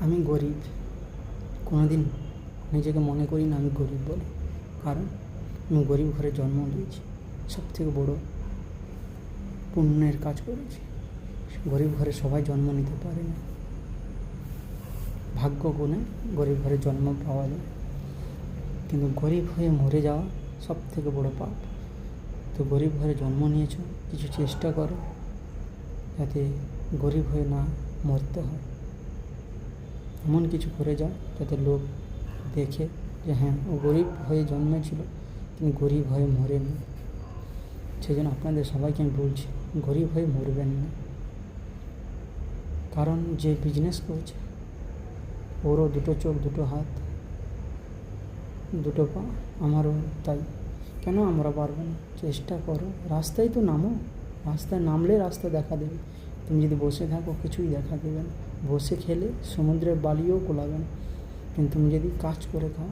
আমি গরিব, কোনো দিন নিজেকে মনে করি না আমি গরিব বলে, কারণ আমি গরিব ঘরে জন্ম নিয়েছি। সবথেকে বড় পুণ্যের কাজ করেছি। গরিব ঘরে সবাই জন্ম নিতে পারে না, ভাগ্য গুণে গরিব ঘরে জন্ম পাওয়া যায়, কিন্তু গরিব হয়ে মরে যাওয়া সব থেকে বড় পাপ। তো গরিব ঘরে জন্ম নিয়েছ, কিছু চেষ্টা করো যাতে গরিব হয়ে না মরতে হয়। এমন কিছু করে যাও যাতে লোক দেখে যে হ্যাঁ, ও গরিব হয়ে জন্মেছিল, কিন্তু গরিব হয়ে মরেনি। সেই জন্য আপনাদের সবাইকে আমি বলছি, গরিব হয়ে মরবেন না। কারণ যে বিজনেস করছে ওরও দুটো চোখ, দুটো হাত, দুটো পা, আমারও তাই। কেন আমরা পারবো না? চেষ্টা করো, রাস্তায় তো নামো। রাস্তায় নামলে রাস্তা দেখা দেবে। তুমি যদি বসে থাকো কিছুই দেখা দেবে না। বসে খেলে সমুদ্রের বালিও কোলাবে না, কিন্তু তুমি যদি কাজ করে খাও,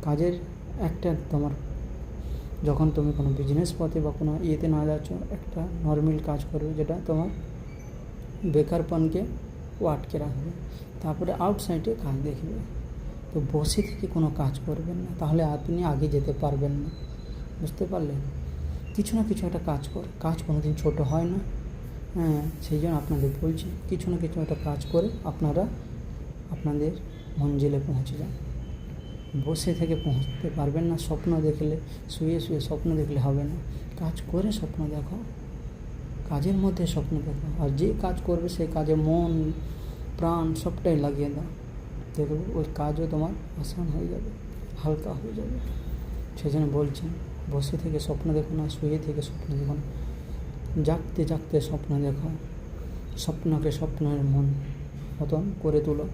কাজের একটা তোমার, যখন তুমি কোনো বিজনেস পথে বা কোনো ইয়েতে না যাচ্ছ, একটা নর্মাল কাজ করবে যেটা তোমার বেকারপনকে ও আটকে রাখবে, তারপরে আউটসাইডে কাজ দেখবে। তো বসে থেকে কোনো কাজ করবেন না, তাহলে আপনি আগে যেতে পারবেন না। বুঝতে পারলেন? কিছু না কিছু একটা কাজ কর, কাজ কোনো দিন ছোটো হয় না। হ্যাঁ, সেই জন্য আপনাদের বলছি, কিছু না কিছু একটা কাজ করে আপনারা আপনাদের মঞ্জিলে পৌঁছে যান। বসে থেকে পৌঁছতে পারবেন না। স্বপ্ন দেখলে, শুয়ে শুয়ে স্বপ্ন দেখলে হবে না, কাজ করে স্বপ্ন দেখো, কাজের মধ্যে স্বপ্ন দেখো। আর যে কাজ করবে সেই কাজে মন প্রাণ সবটাই লাগিয়ে দাও, দেখবে ওই কাজও তোমার আসান হয়ে যাবে, হালকা হয়ে যাবে। সেই জন্য বলছেন, বসে থেকে স্বপ্ন দেখো না, শুয়ে থেকে স্বপ্ন দেখো না, জাগতে জাগতে স্বপ্ন দেখো। স্বপ্নকে স্বপ্নের মন মতন করে তোলো।